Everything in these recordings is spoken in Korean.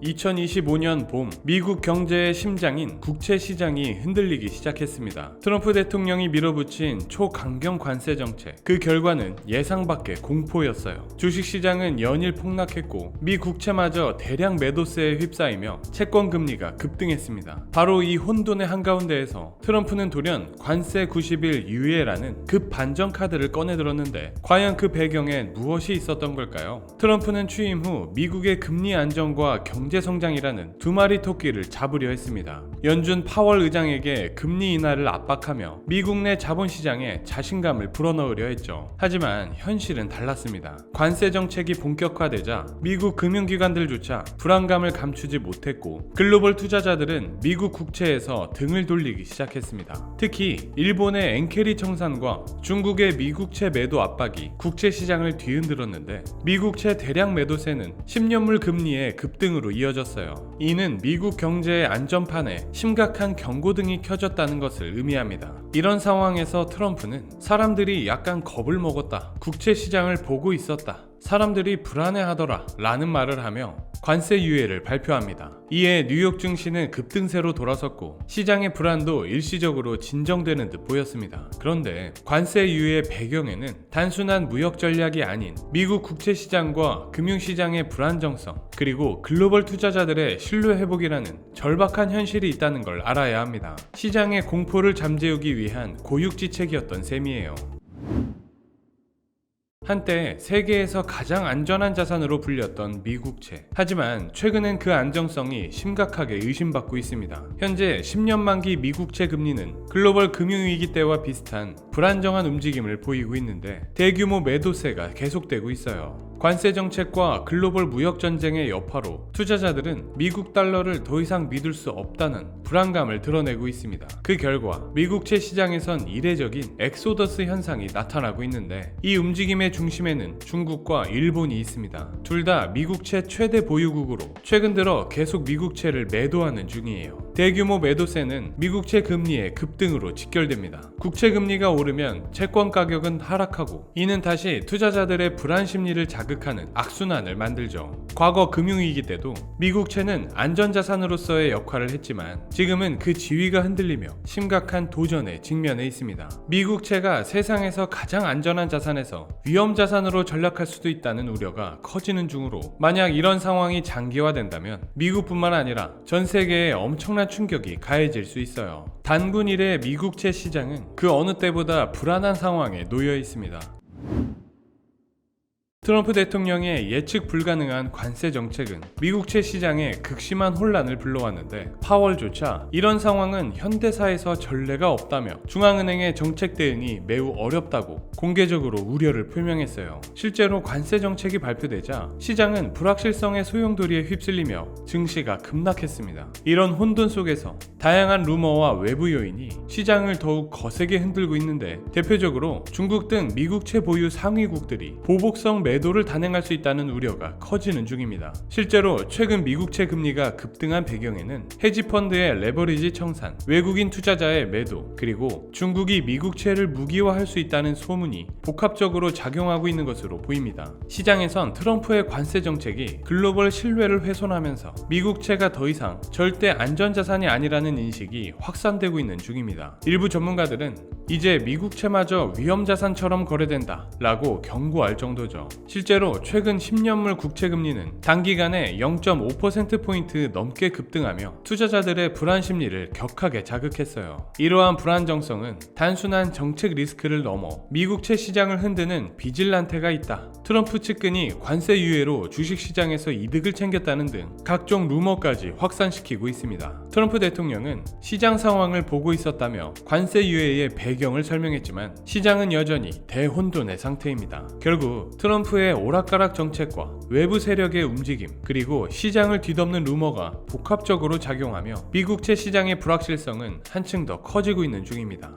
2025년 봄, 미국 경제의 심장인 국채 시장이 흔들리기 시작했습니다. 트럼프 대통령이 밀어붙인 초강경 관세 정책, 그 결과는 예상 밖의 공포였어요. 주식시장은 연일 폭락했고 미 국채마저 대량 매도세에 휩싸이며 채권 금리가 급등했습니다. 바로 이 혼돈의 한가운데에서 트럼프는 돌연 관세 90일 유예라는 급 반전 카드를 꺼내들었는데 과연 그 배경엔 무엇이 있었던 걸까요? 트럼프는 취임 후 미국의 금리 안정과 경제 성장이라는 두 마리 토끼를 잡으려 했습니다. 연준 파월 의장에게 금리 인하를 압박하며 미국 내 자본시장에 자신감을 불어넣으려 했죠. 하지만 현실은 달랐습니다. 관세 정책이 본격화되자 미국 금융기관들조차 불안감을 감추지 못했고 글로벌 투자자들은 미국 국채에서 등을 돌리기 시작했습니다. 특히 일본의 엔케리 청산과 중국의 미국채 매도 압박이 국채 시장을 뒤흔들었는데 미국채 대량 매도세는 10년물 금리의 급등으로 이어졌어요. 이는 미국 경제의 안전판에 심각한 경고등이 켜졌다는 것을 의미합니다. 이런 상황에서 트럼프는 사람들이 약간 겁을 먹었다, 국채 시장을 보고 있었다, 사람들이 불안해하더라 라는 말을 하며 관세 유예를 발표합니다. 이에 뉴욕 증시는 급등세로 돌아섰고 시장의 불안도 일시적으로 진정되는 듯 보였습니다. 그런데 관세 유예의 배경에는 단순한 무역 전략이 아닌 미국 국채 시장과 금융 시장의 불안정성, 그리고 글로벌 투자자들의 신뢰 회복이라는 절박한 현실이 있다는 걸 알아야 합니다. 시장의 공포를 잠재우기 위한 고육지책이었던 셈이에요. 한때 세계에서 가장 안전한 자산으로 불렸던 미국채. 하지만 최근엔 그 안정성이 심각하게 의심받고 있습니다. 현재 10년 만기 미국채 금리는 글로벌 금융위기 때와 비슷한 불안정한 움직임을 보이고 있는데 대규모 매도세가 계속되고 있어요. 관세 정책과 글로벌 무역 전쟁의 여파로 투자자들은 미국 달러를 더 이상 믿을 수 없다는 불안감을 드러내고 있습니다. 그 결과 미국채 시장에선 이례적인 엑소더스 현상이 나타나고 있는데 이 움직임의 중심에는 중국과 일본이 있습니다. 둘 다 미국채 최대 보유국으로 최근 들어 계속 미국채를 매도하는 중이에요. 대규모 매도세는 미국채 금리의 급등으로 직결됩니다. 국채 금리가 오르면 채권 가격은 하락하고 이는 다시 투자자들의 불안 심리를 자극하는 악순환을 만들죠. 과거 금융위기 때도 미국채는 안전자산으로서의 역할을 했지만 지금은 그 지위가 흔들리며 심각한 도전에 직면해 있습니다. 미국채가 세상에서 가장 안전한 자산에서 위험자산으로 전락할 수도 있다는 우려가 커지는 중으로 만약 이런 상황이 장기화된다면 미국뿐만 아니라 전 세계에 엄청난 충격이 가해질 수 있어요. 단군 이래 미국채 시장은 그 어느 때보다 불안한 상황에 놓여 있습니다. 트럼프 대통령의 예측 불가능한 관세 정책은 미국채 시장에 극심한 혼란을 불러왔는데 파월조차 이런 상황은 현대사에서 전례가 없다며 중앙은행의 정책 대응이 매우 어렵다고 공개적으로 우려를 표명했어요. 실제로 관세 정책이 발표되자 시장은 불확실성의 소용돌이에 휩쓸리며 증시가 급락했습니다. 이런 혼돈 속에서 다양한 루머와 외부 요인이 시장을 더욱 거세게 흔들고 있는데 대표적으로 중국 등 미국채 보유 상위국들이 보복성 매도를 단행할 수 있다는 우려가 커지는 중입니다. 실제로 최근 미국채 금리가 급등한 배경에는 헤지펀드의 레버리지 청산, 외국인 투자자의 매도, 그리고 중국이 미국채를 무기화할 수 있다는 소문이 복합적으로 작용하고 있는 것으로 보입니다. 시장에선 트럼프의 관세 정책이 글로벌 신뢰를 훼손하면서 미국채가 더 이상 절대 안전자산이 아니라는 인식이 확산되고 있는 중입니다. 일부 전문가들은 이제 미국채마저 위험자산처럼 거래된다 라고 경고할 정도죠. 실제로 최근 10년물 국채금리는 단기간에 0.5%포인트 넘게 급등하며 투자자들의 불안 심리를 격하게 자극했어요. 이러한 불안정성은 단순한 정책 리스크를 넘어 미국채 시장을 흔드는 비질란테가 있다, 트럼프 측근이 관세 유예로 주식시장에서 이득을 챙겼다는 등 각종 루머까지 확산시키고 있습니다. 트럼프 대통령은 시장 상황을 보고 있었다며 관세 유예의 배경을 설명했지만 시장은 여전히 대혼돈의 상태입니다. 결국 트럼프의 오락가락 정책과 외부 세력의 움직임, 그리고 시장을 뒤덮는 루머가 복합적으로 작용하며 미국채 시장의 불확실성은 한층 더 커지고 있는 중입니다.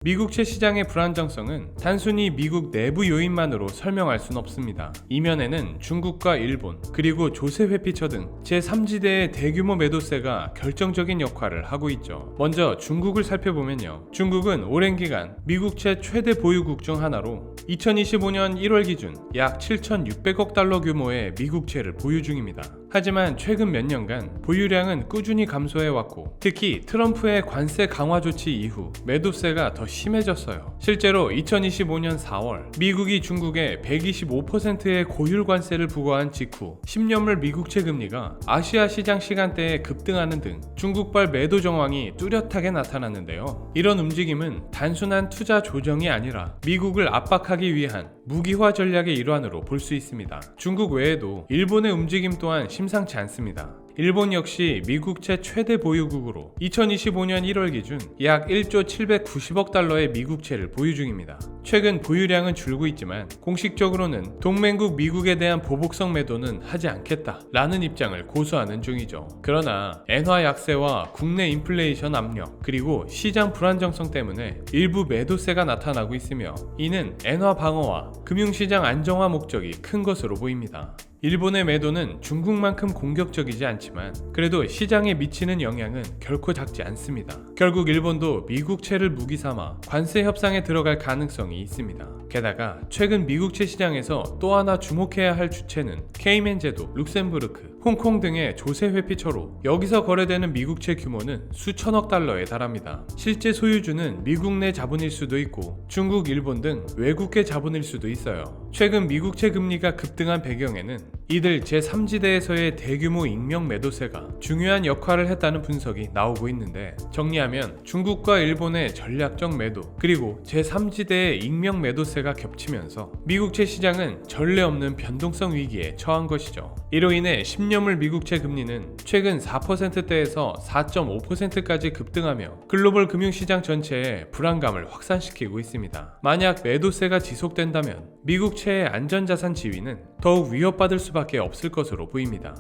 미국채 시장의 불안정성은 단순히 미국 내부 요인만으로 설명할 순 없습니다. 이면에는 중국과 일본, 그리고 조세 회피처 등 제3지대의 대규모 매도세가 결정적인 역할을 하고 있죠. 먼저 중국을 살펴보면요. 중국은 오랜 기간 미국채 최대 보유국 중 하나로 2025년 1월 기준 약 7,600억 달러 규모의 미국채를 보유 중입니다. 하지만 최근 몇 년간 보유량은 꾸준히 감소해왔고, 특히 트럼프의 관세 강화 조치 이후 매도세가 더 심해졌어요. 실제로 2025년 4월 미국이 중국에 125%의 고율 관세를 부과한 직후 10년물 미국채 금리가 아시아 시장 시간대에 급등하는 등 중국발 매도 정황이 뚜렷하게 나타났는데요. 이런 움직임은 단순한 투자 조정이 아니라 미국을 압박하기 위한 무기화 전략의 일환으로 볼 수 있습니다. 중국 외에도 일본의 움직임 또한 심상치 않습니다. 일본 역시 미국채 최대 보유국으로 2025년 1월 기준 약 1조 790억 달러의 미국채를 보유 중입니다. 최근 보유량은 줄고 있지만 공식적으로는 동맹국 미국에 대한 보복성 매도는 하지 않겠다라는 입장을 고수하는 중이죠. 그러나 엔화 약세와 국내 인플레이션 압력, 그리고 시장 불안정성 때문에 일부 매도세가 나타나고 있으며, 이는 엔화 방어와 금융시장 안정화 목적이 큰 것으로 보입니다. 일본의 매도는 중국만큼 공격적이지 않지만 그래도 시장에 미치는 영향은 결코 작지 않습니다. 결국 일본도 미국채를 무기 삼아 관세 협상에 들어갈 가능성이 있습니다. 게다가 최근 미국채 시장에서 또 하나 주목해야 할 주체는 케이맨 제도, 룩셈부르크, 홍콩 등의 조세 회피처로 여기서 거래되는 미국채 규모는 수천억 달러에 달합니다. 실제 소유주는 미국 내 자본일 수도 있고 중국, 일본 등 외국계 자본일 수도 있어요. 최근 미국채 금리가 급등한 배경에는 이들 제3지대에서의 대규모 익명 매도세가 중요한 역할을 했다는 분석이 나오고 있는데, 정리하면 중국과 일본의 전략적 매도, 그리고 제3지대의 익명 매도세가 겹치면서 미국채 시장은 전례 없는 변동성 위기에 처한 것이죠. 이로 인해 10년물 미국채 금리는 최근 4%대에서 4.5%까지 급등하며 글로벌 금융시장 전체에 불안감을 확산시키고 있습니다. 만약 매도세가 지속된다면 미국채의 안전자산 지위는 더욱 위협받을 수밖에 없을 것으로 보입니다.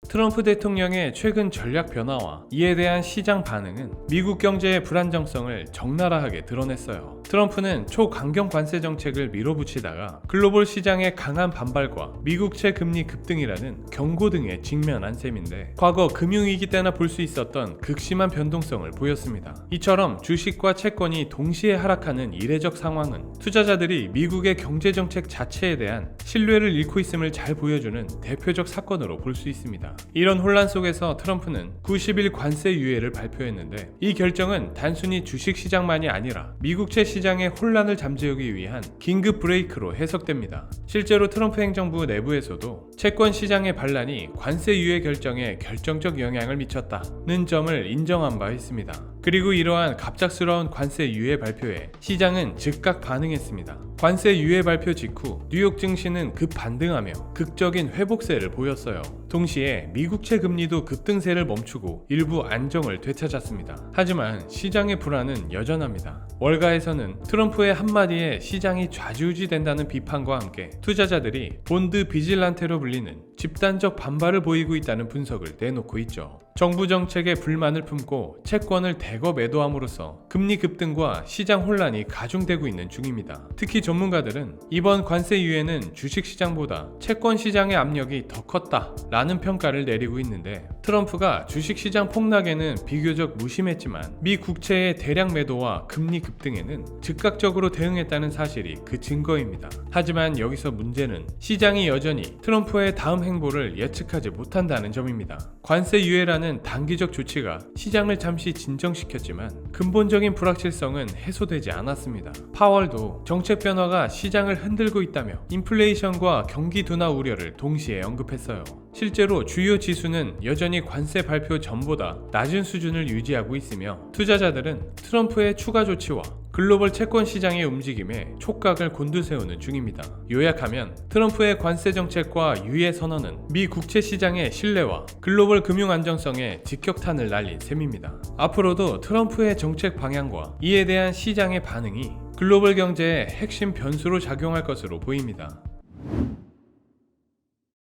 트럼프 대통령의 최근 전략 변화와 이에 대한 시장 반응은 미국 경제의 불안정성을 적나라하게 드러냈어요. 트럼프는 초강경 관세 정책을 밀어붙이다가 글로벌 시장의 강한 반발과 미국채 금리 급등이라는 경고 등에 직면한 셈인데, 과거 금융위기 때나 볼 수 있었던 극심한 변동성을 보였습니다. 이처럼 주식과 채권이 동시에 하락하는 이례적 상황은 투자자들이 미국의 경제정책 자체에 대한 신뢰를 잃고 있음을 잘 보여주는 대표적 사건으로 볼 수 있습니다. 이런 혼란 속에서 트럼프는 90일 관세 유예를 발표했는데, 이 결정은 단순히 주식시장만이 아니라 미국채 시장의 혼란을 잠재우기 위한 긴급 브레이크로 해석됩니다. 실제로 트럼프 행정부 내부에서도 채권 시장의 반란이 관세 유예 결정에 결정적 영향을 미쳤다는 점을 인정한 바 있습니다. 그리고 이러한 갑작스러운 관세 유예 발표에 시장은 즉각 반응했습니다. 관세 유예 발표 직후 뉴욕 증시는 급반등하며 극적인 회복세를 보였어요. 동시에 미국채 금리도 급등세를 멈추고 일부 안정을 되찾았습니다. 하지만 시장의 불안은 여전합니다. 월가에서는 트럼프의 한마디에 시장이 좌지우지된다는 비판과 함께 투자자들이 본드 비질란테로 불리는 집단적 반발을 보이고 있다는 분석을 내놓고 있죠. 정부 정책에 불만을 품고 채권을 대거 매도함으로써 금리 급등과 시장 혼란이 가중되고 있는 중입니다. 특히 전문가들은 이번 관세 유예는 주식시장보다 채권시장의 압력이 더 컸다라는 평가를 내리고 있는데, 트럼프가 주식시장 폭락에는 비교적 무심했지만 미 국채의 대량 매도와 금리 급등에는 즉각적으로 대응했다는 사실이 그 증거입니다. 하지만 여기서 문제는 시장이 여전히 트럼프의 다음 행보를 예측하지 못한다는 점입니다. 관세 유예라는 단기적 조치가 시장을 잠시 진정시켰지만 근본적인 불확실성은 해소되지 않았습니다. 파월도 정책 변화가 시장을 흔들고 있다며 인플레이션과 경기 둔화 우려를 동시에 언급했어요. 실제로 주요 지수는 여전히 관세 발표 전보다 낮은 수준을 유지하고 있으며, 투자자들은 트럼프의 추가 조치와 글로벌 채권 시장의 움직임에 촉각을 곤두세우는 중입니다. 요약하면 트럼프의 관세 정책과 유예 선언은 미 국채 시장의 신뢰와 글로벌 금융 안정성에 직격탄을 날린 셈입니다. 앞으로도 트럼프의 정책 방향과 이에 대한 시장의 반응이 글로벌 경제의 핵심 변수로 작용할 것으로 보입니다.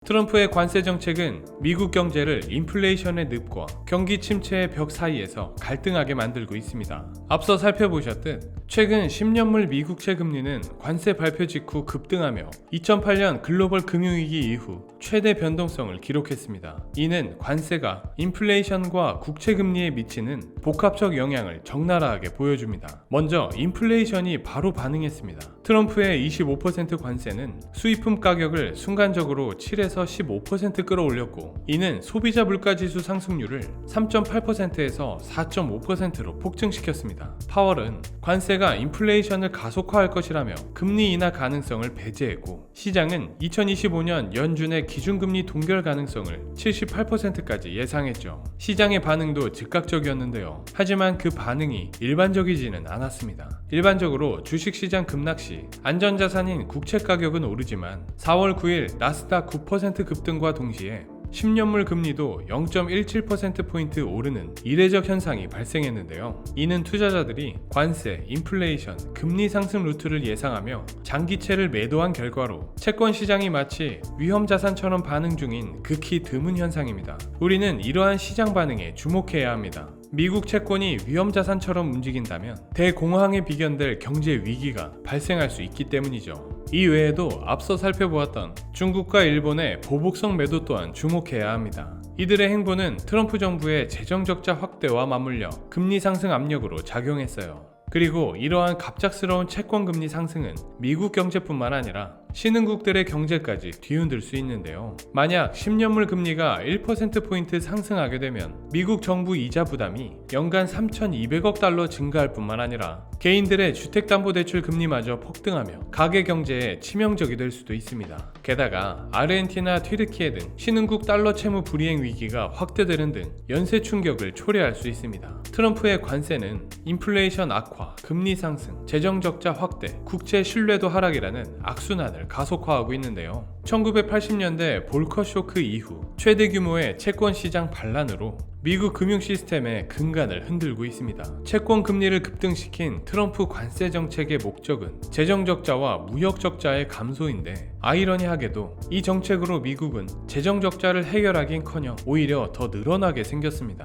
트럼프의 관세 정책은 미국 경제를 인플레이션의 늪과 경기 침체의 벽 사이에서 갈등하게 만들고 있습니다. 앞서 살펴보셨듯 최근 10년물 미국채 금리는 관세 발표 직후 급등하며 2008년 글로벌 금융위기 이후 최대 변동성을 기록했습니다. 이는 관세가 인플레이션과 국채 금리에 미치는 복합적 영향을 적나라하게 보여줍니다. 먼저 인플레이션이 바로 반응했습니다. 트럼프의 25% 관세는 수입품 가격을 순간적으로 7에서 15% 끌어올렸고, 이는 소비자 물가지수 상승률을 3.8%에서 4.5%로 폭증시켰습니다. 파월은 관세가 인플레이션을 가속화할 것이라며 금리 인하 가능성을 배제했고, 시장은 2025년 연준의 기준금리 동결 가능성을 78%까지 예상했죠. 시장의 반응도 즉각적이었는데요. 하지만 그 반응이 일반적이지는 않았습니다. 일반적으로 주식시장 급락시 안전자산인 국채 가격은 오르지만 4월 9일 나스닥 9% 급등과 동시에 10년물 금리도 0.17%포인트 오르는 이례적 현상이 발생했는데요. 이는 투자자들이 관세, 인플레이션, 금리 상승 루트를 예상하며 장기채를 매도한 결과로 채권 시장이 마치 위험자산처럼 반응 중인 극히 드문 현상입니다. 우리는 이러한 시장 반응에 주목해야 합니다. 미국 채권이 위험자산처럼 움직인다면 대공황에 비견될 경제 위기가 발생할 수 있기 때문이죠. 이 외에도 앞서 살펴보았던 중국과 일본의 보복성 매도 또한 주목해야 합니다. 이들의 행보는 트럼프 정부의 재정적자 확대와 맞물려 금리 상승 압력으로 작용했어요. 그리고 이러한 갑작스러운 채권금리 상승은 미국 경제뿐만 아니라 신흥국들의 경제까지 뒤흔들 수 있는데요. 만약 10년물 금리가 1%포인트 상승하게 되면 미국 정부 이자 부담이 연간 3,200억 달러 증가할 뿐만 아니라 개인들의 주택담보대출 금리마저 폭등하며 가계 경제에 치명적이 될 수도 있습니다. 게다가 아르헨티나, 튀르키예 등 신흥국 달러 채무 불이행 위기가 확대되는 등 연쇄 충격을 초래할 수 있습니다. 트럼프의 관세는 인플레이션 악화, 금리 상승, 재정적자 확대, 국채 신뢰도 하락이라는 악순환을 가속화하고 있는데요. 1980년대 볼커 쇼크 이후 최대 규모의 채권 시장 반란으로 미국 금융 시스템의 근간을 흔들고 있습니다. 채권 금리를 급등시킨 트럼프 관세 정책의 목적은 재정 적자와 무역 적자의 감소인데, 아이러니하게도 이 정책으로 미국은 재정 적자를 해결하긴커녕 오히려 더 늘어나게 생겼습니다.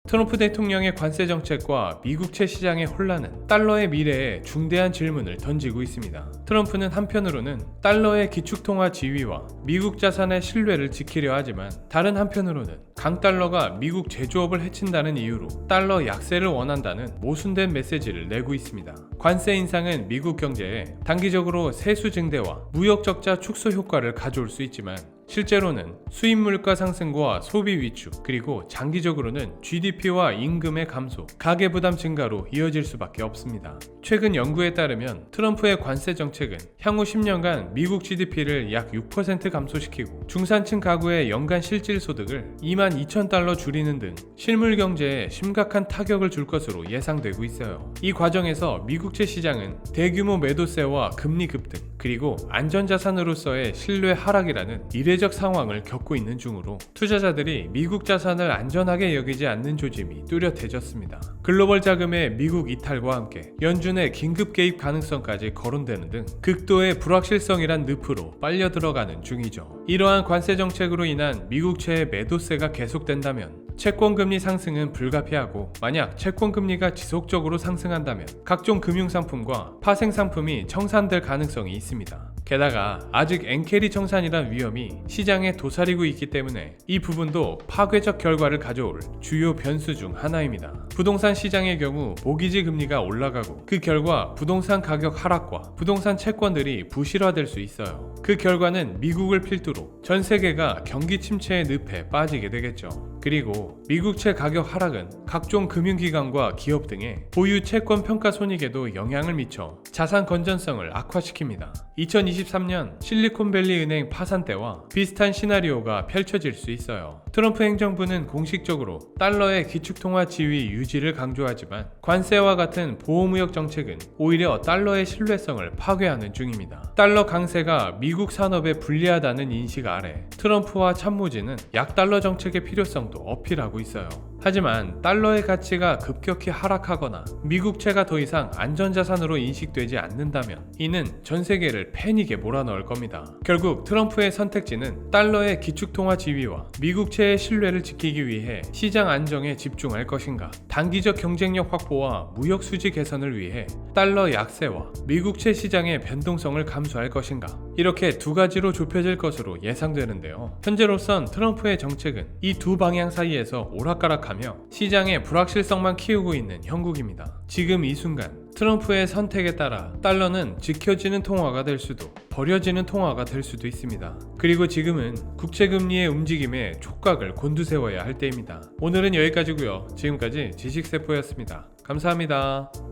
트럼프 대통령의 관세 정책과 미국채 시장의 혼란은 달러의 미래에 중대한 질문을 던지고 있습니다. 트럼프는 한편으로는 달러의 기축통화 지위와 미국 자산의 신뢰를 지키려 하지만, 다른 한편으로는 강달러가 미국 제조업을 해친다는 이유로 달러 약세를 원한다는 모순된 메시지를 내고 있습니다. 관세 인상은 미국 경제에 단기적으로 세수 증대와 무역 적자 축소 효과를 가져올 수 있지만, 실제로는 수입 물가 상승과 소비 위축, 그리고 장기적으로는 GDP와 임금의 감소, 가계 부담 증가로 이어질 수밖에 없습니다. 최근 연구에 따르면 트럼프의 관세 정책은 향후 10년간 미국 GDP를 약 6% 감소시키고 중산층 가구의 연간 실질 소득을 22,000달러 줄이는 등 실물 경제에 심각한 타격을 줄 것으로 예상되고 있어요. 이 과정에서 미국채 시장은 대규모 매도세와 금리 급등, 그리고 안전자산으로서의 신뢰 하락이라는 이례적 상황을 겪고 있는 중으로 투자자들이 미국 자산을 안전하게 여기지 않는 조짐이 뚜렷해졌습니다. 글로벌 자금의 미국 이탈과 함께 연준의 긴급 개입 가능성까지 거론되는 등 극도의 불확실성이란 늪으로 빨려 들어가는 중이죠. 이러한 관세 정책으로 인한 미국채의 매도세가 계속된다면 채권금리 상승은 불가피하고, 만약 채권금리가 지속적으로 상승한다면 각종 금융상품과 파생상품이 청산될 가능성이 있습니다. 게다가 아직 엔캐리 청산이란 위험이 시장에 도사리고 있기 때문에 이 부분도 파괴적 결과를 가져올 주요 변수 중 하나입니다. 부동산 시장의 경우 모기지 금리가 올라가고, 그 결과 부동산 가격 하락과 부동산 채권들이 부실화될 수 있어요. 그 결과는 미국을 필두로 전 세계가 경기 침체의 늪에 빠지게 되겠죠. 그리고 미국채 가격 하락은 각종 금융기관과 기업 등의 보유 채권 평가 손익에도 영향을 미쳐 자산 건전성을 악화시킵니다. 2023년 실리콘밸리 은행 파산 때와 비슷한 시나리오가 펼쳐질 수 있어요. 트럼프 행정부는 공식적으로 달러의 기축통화 지위 유지를 강조하지만, 관세와 같은 보호무역 정책은 오히려 달러의 신뢰성을 파괴하는 중입니다. 달러 강세가 미국 산업에 불리하다는 인식 아래 트럼프와 참모진은 약달러 정책의 필요성도 어필하고 있어요. 하지만 달러의 가치가 급격히 하락하거나 미국채가 더 이상 안전자산으로 인식되지 않는다면 이는 전 세계를 패닉에 몰아넣을 겁니다. 결국 트럼프의 선택지는 달러의 기축통화 지위와 미국채의 신뢰를 지키기 위해 시장 안정에 집중할 것인가, 단기적 경쟁력 확보와 무역 수지 개선을 위해 달러 약세와 미국채 시장의 변동성을 감수할 것인가, 이렇게 두 가지로 좁혀질 것으로 예상되는데요. 현재로선 트럼프의 정책은 이 두 방향 사이에서 오락가락하며 시장의 불확실성만 키우고 있는 형국입니다. 지금 이 순간 트럼프의 선택에 따라 달러는 지켜지는 통화가 될 수도 버려지는 통화가 될 수도 있습니다. 그리고 지금은 국채금리의 움직임에 촉각을 곤두세워야 할 때입니다. 오늘은 여기까지고요. 지금까지 지식세포였습니다. 감사합니다.